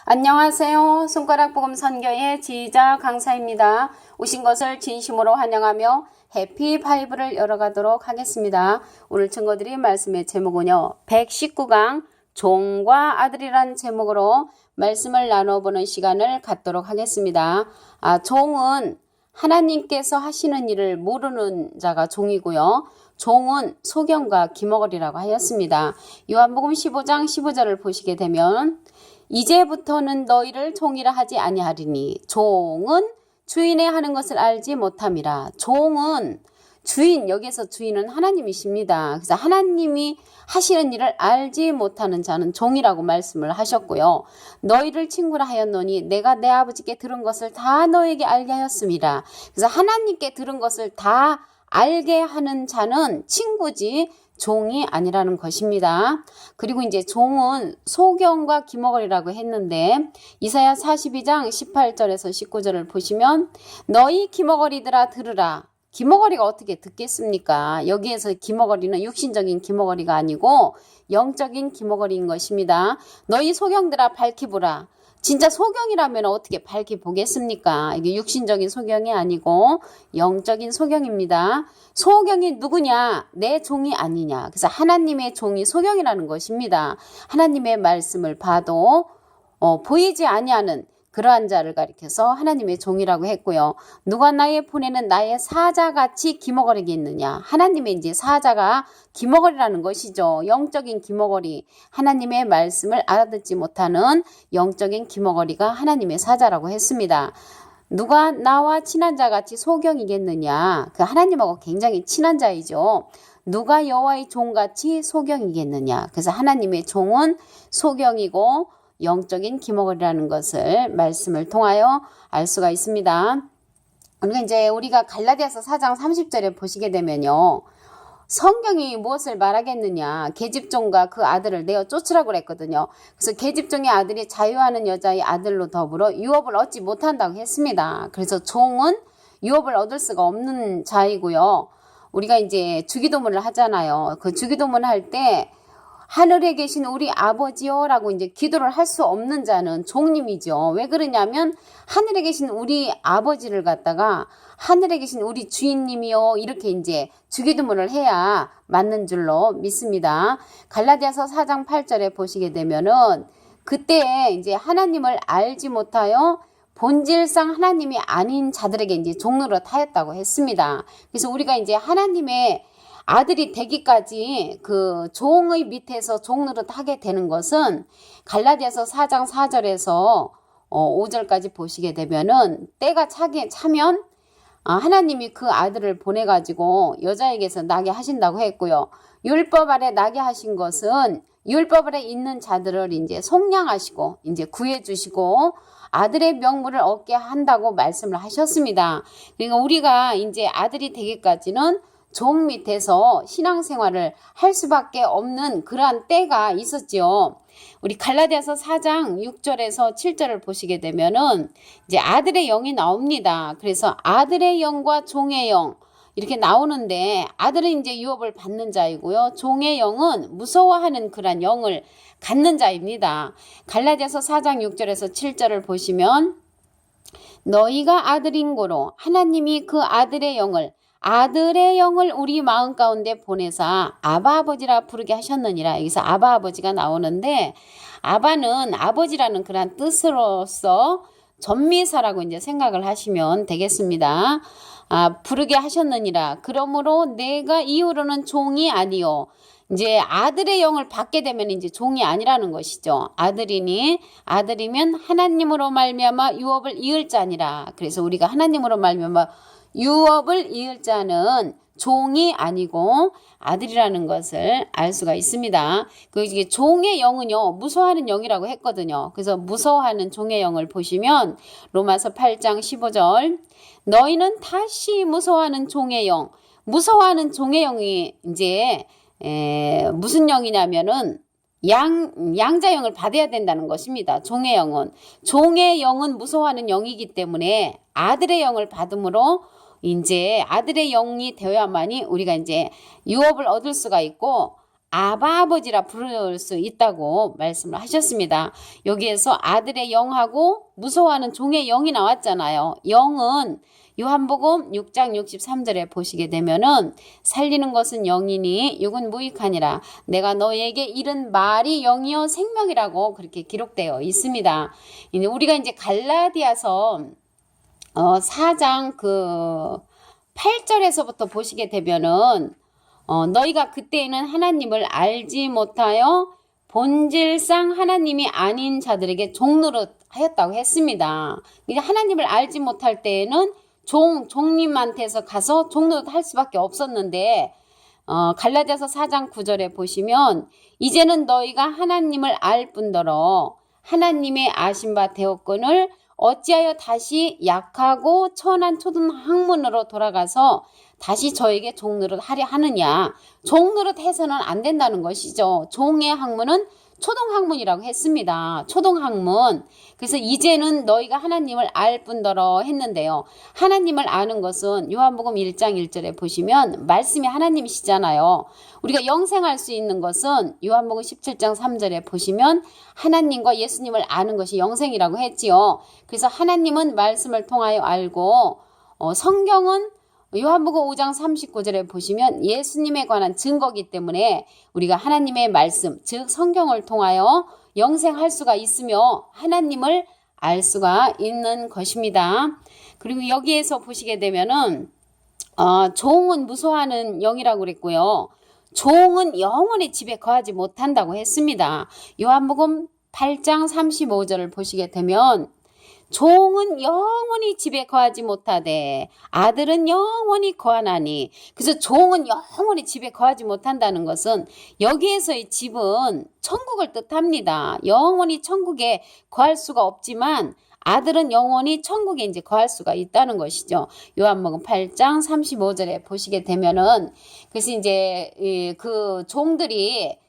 안녕하세요. 손가락복음 선교의 지휘자 강사입니다. 오신 것을 진심으로 환영하며 해피 바이블을 열어가도록 하겠습니다. 오늘 증거드린 말씀의 제목은요. 119강 종과 아들이란 제목으로 말씀을 나눠보는 시간을 갖도록 하겠습니다. 종은 하나님께서 하시는 일을 모르는 자가 종이고요. 종은 소경과 기머거리라고 하였습니다. 요한복음 15장 15절을 보시게 되면 이제부터는 너희를 종이라 하지 아니하리니 종은 주인의 하는 것을 알지 못함이라. 종은 주인, 여기에서 주인은 하나님이십니다. 그래서 하나님이 하시는 일을 알지 못하는 자는 종이라고 말씀을 하셨고요. 너희를 친구라 하였노니 내가 내 아버지께 들은 것을 다 너에게 알게 하였습니다. 그래서 하나님께 들은 것을 다 알게 하는 자는 친구지 종이 아니라는 것입니다. 그리고 이제 종은 소경과 기머거리라고 했는데 이사야 42장 18절에서 19절을 보시면 너희 기머거리들아 들으라. 기머거리가 어떻게 듣겠습니까? 여기에서 기머거리는 육신적인 기머거리가 아니고 영적인 기머거리인 것입니다. 너희 소경들아 밝히 보라. 진짜 소경이라면 어떻게 밝히 보겠습니까? 이게 육신적인 소경이 아니고 영적인 소경입니다. 소경이 누구냐? 내 종이 아니냐. 그래서 하나님의 종이 소경이라는 것입니다. 하나님의 말씀을 봐도 보이지 아니하는 그러한 자를 가리켜서 하나님의 종이라고 했고요. 누가 나의 보내는 나의 사자같이 기머거리겠느냐. 하나님의 이제 사자가 기머거리라는 것이죠. 영적인 기머거리. 하나님의 말씀을 알아듣지 못하는 영적인 기머거리가 하나님의 사자라고 했습니다. 누가 나와 친한 자같이 소경이겠느냐. 그 하나님하고 굉장히 친한 자이죠. 누가 여호와의 종같이 소경이겠느냐. 그래서 하나님의 종은 소경이고 영적인 기머거리라는 것을 말씀을 통하여 알 수가 있습니다. 우리가 갈라디아서 4장 30절에 보시게 되면요. 성경이 무엇을 말하겠느냐. 계집종과 그 아들을 내어 쫓으라고 그랬거든요. 그래서 계집종의 아들이 자유하는 여자의 아들로 더불어 유업을 얻지 못한다고 했습니다. 그래서 종은 유업을 얻을 수가 없는 자이고요. 우리가 이제 주기도문을 하잖아요. 그 주기도문 할 때 하늘에 계신 우리 아버지요 라고 이제 기도를 할 수 없는 자는 종님이죠. 왜 그러냐면 하늘에 계신 우리 아버지를 갖다가 하늘에 계신 우리 주인님이요 이렇게 이제 주기도문을 해야 맞는 줄로 믿습니다. 갈라디아서 4장 8절에 보시게 되면은 그때 이제 하나님을 알지 못하여 본질상 하나님이 아닌 자들에게 이제 종노릇 하였다고 했습니다. 그래서 우리가 이제 하나님의 아들이 되기까지 그 종의 밑에서 종노릇 하게 되는 것은 갈라디아서 4장 4절에서 5절까지 보시게 되면은 때가 차면 하나님이 그 아들을 보내가지고 여자에게서 나게 하신다고 했고요. 율법 아래 나게 하신 것은 율법 아래 있는 자들을 이제 속량하시고 이제 구해주시고 아들의 명분을 얻게 한다고 말씀을 하셨습니다. 그러니까 우리가 이제 아들이 되기까지는 종 밑에서 신앙생활을 할 수밖에 없는 그러한 때가 있었지요. 우리 갈라디아서 4장 6절에서 7절을 보시게 되면은 이제 아들의 영이 나옵니다. 그래서 아들의 영과 종의 영 이렇게 나오는데 아들은 이제 유업을 받는 자이고요. 종의 영은 무서워하는 그러한 영을 갖는 자입니다. 갈라디아서 4장 6절에서 7절을 보시면 너희가 아들인 고로 하나님이 그 아들의 영을 우리 마음 가운데 보내사 아바 아버지라 부르게 하셨느니라. 여기서 아바 아버지가 나오는데 아바는 아버지라는 그런 뜻으로서 전미사라고 이제 생각을 하시면 되겠습니다. 부르게 하셨느니라. 그러므로 내가 이후로는 종이 아니요. 이제 아들의 영을 받게 되면 이제 종이 아니라는 것이죠. 아들이면 하나님으로 말미암아 유업을 이을 자니라. 그래서 우리가 하나님으로 말미암아 유업을 이을 자는 종이 아니고 아들이라는 것을 알 수가 있습니다. 이게 종의 영은요, 무서워하는 영이라고 했거든요. 그래서 무서워하는 종의 영을 보시면 로마서 8장 15절 너희는 다시 무서워하는 종의 영. 무서워하는 종의 영이 이제 무슨 영이냐면은 양자영을 받아야 된다는 것입니다. 종의 영은 무서워하는 영이기 때문에 아들의 영을 받음으로 이제 아들의 영이 되어야만이 우리가 이제 유업을 얻을 수가 있고 아바 아버지라 부를 수 있다고 말씀을 하셨습니다. 여기에서 아들의 영하고 무서워하는 종의 영이 나왔잖아요. 영은 요한복음 6장 63절에 보시게 되면은 살리는 것은 영이니 육은 무익하니라. 내가 너에게 이른 말이 영이요 생명이라고 그렇게 기록되어 있습니다. 우리가 이제 갈라디아서 4장 8절에서부터 보시게 되면은 너희가 그때에는 하나님을 알지 못하여 본질상 하나님이 아닌 자들에게 종노릇하였다고 했습니다. 이제 하나님을 알지 못할 때에는 종님한테서 가서 종노릇할 수밖에 없었는데 갈라디아서 4장 9절에 보시면 이제는 너희가 하나님을 알 뿐더러 하나님의 아신 바 되었거늘 어찌하여 다시 약하고 천한 초등 학문으로 돌아가서 다시 저에게 종노릇 하려 하느냐. 종노릇 해서는 안 된다는 것이죠. 종의 학문은 초등학문이라고 했습니다. 초등학문. 그래서 이제는 너희가 하나님을 알 뿐더러 했는데요. 하나님을 아는 것은 요한복음 1장 1절에 보시면 말씀이 하나님이시잖아요. 우리가 영생할 수 있는 것은 요한복음 17장 3절에 보시면 하나님과 예수님을 아는 것이 영생이라고 했지요. 그래서 하나님은 말씀을 통하여 알고 성경은 요한복음 5장 39절에 보시면 예수님에 관한 증거이기 때문에 우리가 하나님의 말씀, 즉 성경을 통하여 영생할 수가 있으며 하나님을 알 수가 있는 것입니다. 그리고 여기에서 보시게 되면은 종은 무서워하는 영이라고 그랬고요. 종은 영원히 집에 거하지 못한다고 했습니다. 요한복음 8장 35절을 보시게 되면 종은 영원히 집에 거하지 못하되 아들은 영원히 거하나니. 그래서 종은 영원히 집에 거하지 못한다는 것은 여기에서의 집은 천국을 뜻합니다. 영원히 천국에 거할 수가 없지만 아들은 영원히 천국에 이제 거할 수가 있다는 것이죠. 요한복음 8장 35절에 보시게 되면은 그래서 이제 그 종들이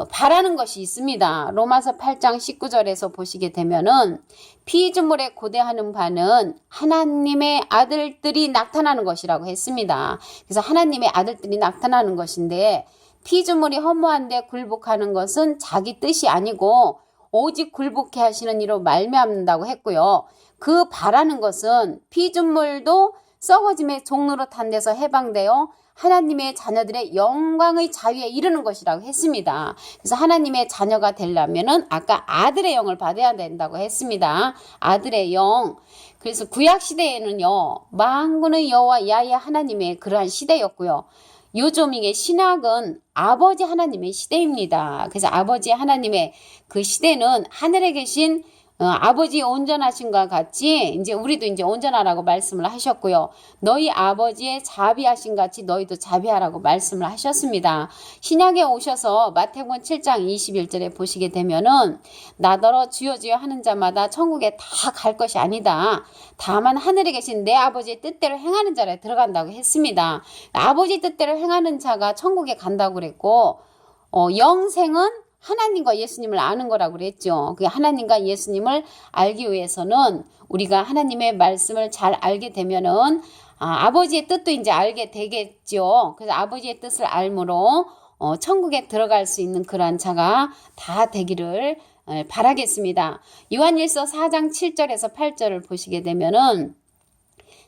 바라는 것이 있습니다. 로마서 8장 19절에서 보시게 되면은 피조물에 고대하는 바는 하나님의 아들들이 나타나는 것이라고 했습니다. 그래서 하나님의 아들들이 나타나는 것인데 피조물이 허무한데 굴복하는 것은 자기 뜻이 아니고 오직 굴복해 하시는 이로 말미암는다고 했고요. 그 바라는 것은 피조물도 썩어짐의 종로로 탄 데서 해방되어 하나님의 자녀들의 영광의 자유에 이르는 것이라고 했습니다. 그래서 하나님의 자녀가 되려면은 아까 아들의 영을 받아야 된다고 했습니다. 아들의 영. 그래서 구약 시대에는요, 만군의 여호와 야훼 하나님의 그러한 시대였고요. 요즘 이게 신학은 아버지 하나님의 시대입니다. 그래서 아버지 하나님의 그 시대는 하늘에 계신 아버지 온전하신과 같이 이제 우리도 이제 온전하라고 말씀을 하셨고요. 너희 아버지의 자비하신 같이 너희도 자비하라고 말씀을 하셨습니다. 신약에 오셔서 마태복음 7장 21절에 보시게 되면은 나더러 주여 주여 하는 자마다 천국에 다 갈 것이 아니다. 다만 하늘에 계신 내 아버지의 뜻대로 행하는 자에 들어간다고 했습니다. 아버지 뜻대로 행하는 자가 천국에 간다고 그랬고 영생은 하나님과 예수님을 아는 거라고 그랬죠. 그 하나님과 예수님을 알기 위해서는 우리가 하나님의 말씀을 잘 알게 되면은 아버지의 뜻도 이제 알게 되겠죠. 그래서 아버지의 뜻을 알므로 천국에 들어갈 수 있는 그러한 자가 다 되기를 바라겠습니다. 요한일서 4장 7절에서 8절을 보시게 되면은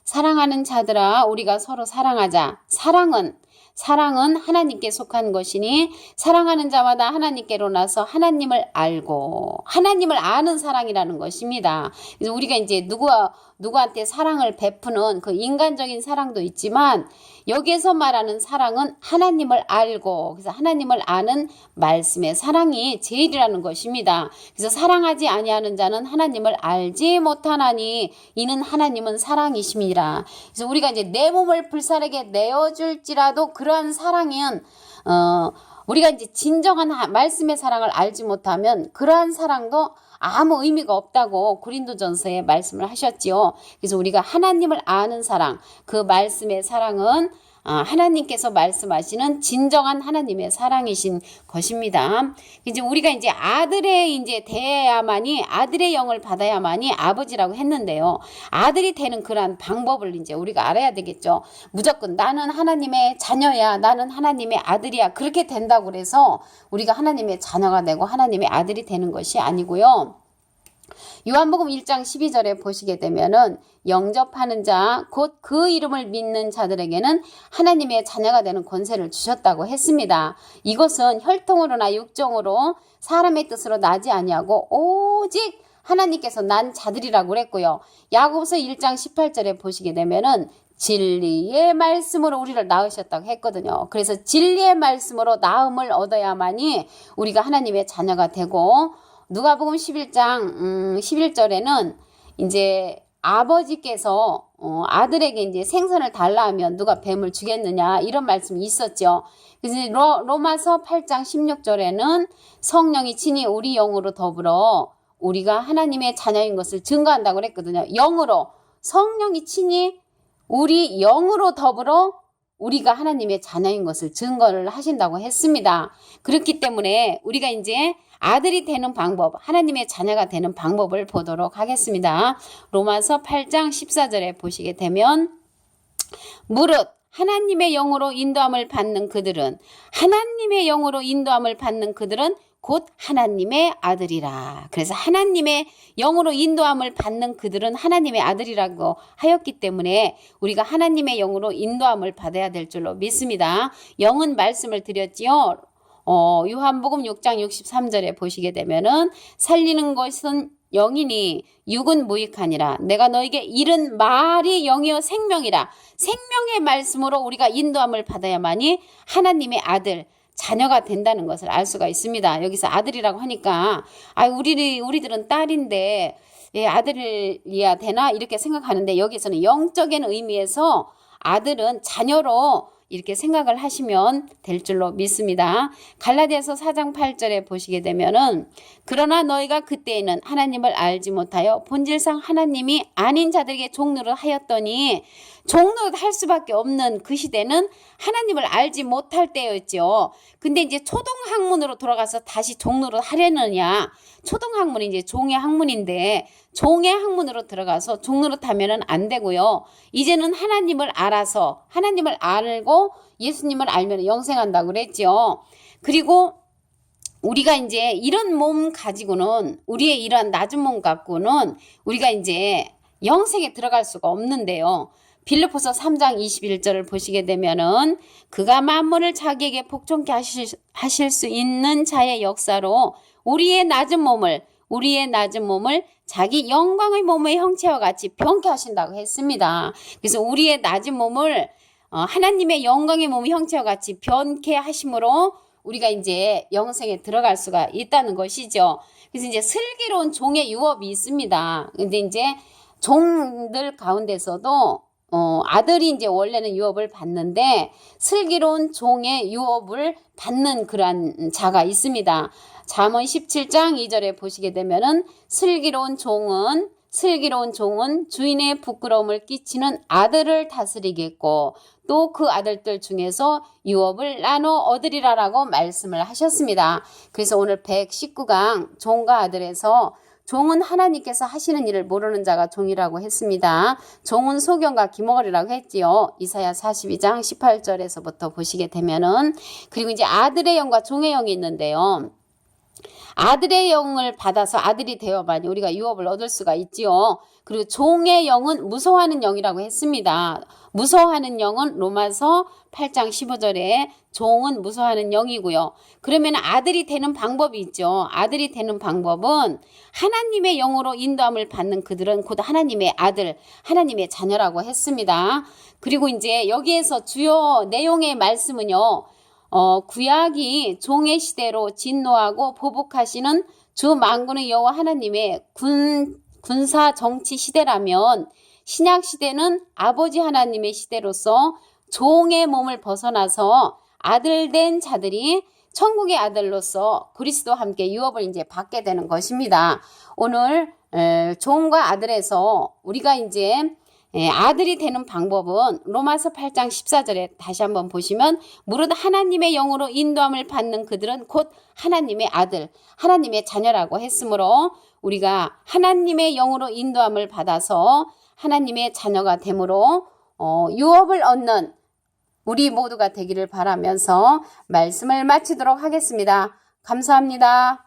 사랑하는 자들아 우리가 서로 사랑하자. 사랑은 하나님께 속한 것이니 사랑하는 자마다 하나님께로 나서 하나님을 알고 하나님을 아는 사랑이라는 것입니다. 그래서 우리가 이제 누구한테 사랑을 베푸는 그 인간적인 사랑도 있지만 여기에서 말하는 사랑은 하나님을 알고 그래서 하나님을 아는 말씀의 사랑이 제일이라는 것입니다. 그래서 사랑하지 아니하는 자는 하나님을 알지 못하나니 이는 하나님은 사랑이심이라. 그래서 우리가 이제 내 몸을 불사르게 내어줄지라도 그러한 사랑은 우리가 이제 진정한 말씀의 사랑을 알지 못하면 그러한 사랑도 아무 의미가 없다고 고린도전서에 말씀을 하셨지요. 그래서 우리가 하나님을 아는 사랑, 그 말씀의 사랑은 하나님께서 말씀하시는 진정한 하나님의 사랑이신 것입니다. 이제 우리가 이제 아들의 이제 대야만이 아들의 영을 받아야만이 아버지라고 했는데요. 아들이 되는 그러한 방법을 이제 우리가 알아야 되겠죠. 무조건 나는 하나님의 자녀야, 나는 하나님의 아들이야, 그렇게 된다고 그래서 우리가 하나님의 자녀가 되고 하나님의 아들이 되는 것이 아니고요. 요한복음 1장 12절에 보시게 되면은 영접하는 자, 곧 그 이름을 믿는 자들에게는 하나님의 자녀가 되는 권세를 주셨다고 했습니다. 이것은 혈통으로나 육정으로 사람의 뜻으로 나지 아니하고 오직 하나님께서 난 자들이라고 그랬고요. 야고보서 1장 18절에 보시게 되면은 진리의 말씀으로 우리를 낳으셨다고 했거든요. 그래서 진리의 말씀으로 낳음을 얻어야만이 우리가 하나님의 자녀가 되고, 누가복음 11장 11절에는 이제 아버지께서 아들에게 이제 생선을 달라 하면 누가 뱀을 주겠느냐, 이런 말씀이 있었죠. 그래서 로마서 8장 16절에는 성령이 친히 우리 영으로 더불어 우리가 하나님의 자녀인 것을 증거한다고 그랬거든요. 영으로, 성령이 친히 우리 영으로 더불어 우리가 하나님의 자녀인 것을 증거를 하신다고 했습니다. 그렇기 때문에 우리가 이제 아들이 되는 방법, 하나님의 자녀가 되는 방법을 보도록 하겠습니다. 로마서 8장 14절에 보시게 되면 무릇 하나님의 영으로 인도함을 받는 그들은 곧 하나님의 아들이라. 그래서 하나님의 영으로 인도함을 받는 그들은 하나님의 아들이라고 하였기 때문에 우리가 하나님의 영으로 인도함을 받아야 될 줄로 믿습니다. 영은 말씀을 드렸지요. 요한복음 6장 63절에 보시게 되면은 살리는 것은 영이니 육은 무익하니라. 내가 너에게 이른 말이 영이요 생명이라. 생명의 말씀으로 우리가 인도함을 받아야만이 하나님의 아들, 자녀가 된다는 것을 알 수가 있습니다. 여기서 아들이라고 하니까 우리들은 딸인데 아들이야 되나 이렇게 생각하는데, 여기서는 영적인 의미에서 아들은 자녀로 이렇게 생각을 하시면 될 줄로 믿습니다. 갈라디아서 4장 8절에 보시게 되면은 그러나 너희가 그때에는 하나님을 알지 못하여 본질상 하나님이 아닌 자들에게 종노릇 하였더니, 종노릇 할 수밖에 없는 그 시대는 하나님을 알지 못할 때였죠. 근데 이제 초등학문으로 돌아가서 다시 종노릇 하려느냐, 초등학문이 이제 종의 학문인데 종의 학문으로 들어가서 종노릇 하면은 안 되고요. 이제는 하나님을 알아서, 하나님을 알고 예수님을 알면 영생한다고 그랬죠. 그리고 우리가 이제 이런 몸 가지고는, 우리의 이러한 낮은 몸 갖고는 우리가 이제 영생에 들어갈 수가 없는데요. 빌립보서 3장 21절을 보시게 되면은 그가 만물을 자기에게 복종케 하실 수 있는 자의 역사로 우리의 낮은 몸을 자기 영광의 몸의 형체와 같이 병케 하신다고 했습니다. 그래서 우리의 낮은 몸을 하나님의 영광의 몸의 형체와 같이 변케 하심으로 우리가 이제 영생에 들어갈 수가 있다는 것이죠. 그래서 이제 슬기로운 종의 유업이 있습니다. 근데 이제 종들 가운데서도 아들이 이제 원래는 유업을 받는데 슬기로운 종의 유업을 받는 그러한 자가 있습니다. 잠언 17장 2절에 보시게 되면은 슬기로운 종은 주인의 부끄러움을 끼치는 아들을 다스리겠고 또 그 아들들 중에서 유업을 나눠 얻으리라라고 말씀을 하셨습니다. 그래서 오늘 119강 종과 아들에서 종은 하나님께서 하시는 일을 모르는 자가 종이라고 했습니다. 종은 소경과 기머거리라고 했지요. 이사야 42장 18절에서부터 보시게 되면은, 그리고 이제 아들의 영과 종의 영이 있는데요. 아들의 영을 받아서 아들이 되어만이 우리가 유업을 얻을 수가 있지요. 그리고 종의 영은 무서워하는 영이라고 했습니다. 무서워하는 영은 로마서 8장 15절에 종은 무서워하는 영이고요. 그러면 아들이 되는 방법이 있죠. 아들이 되는 방법은 하나님의 영으로 인도함을 받는 그들은 곧 하나님의 아들, 하나님의 자녀라고 했습니다. 그리고 이제 여기에서 주요 내용의 말씀은요. 구약이 종의 시대로 진노하고 보복하시는 주 만군의 여호와 하나님의 군사 정치 시대라면, 신약 시대는 아버지 하나님의 시대로서 종의 몸을 벗어나서 아들 된 자들이 천국의 아들로서 그리스도와 함께 유업을 이제 받게 되는 것입니다. 오늘 종과 아들에서 우리가 이제 아들이 되는 방법은 로마서 8장 14절에 다시 한번 보시면 무릇 하나님의 영으로 인도함을 받는 그들은 곧 하나님의 아들, 하나님의 자녀라고 했으므로 우리가 하나님의 영으로 인도함을 받아서 하나님의 자녀가 되므로 유업을 얻는 우리 모두가 되기를 바라면서 말씀을 마치도록 하겠습니다. 감사합니다.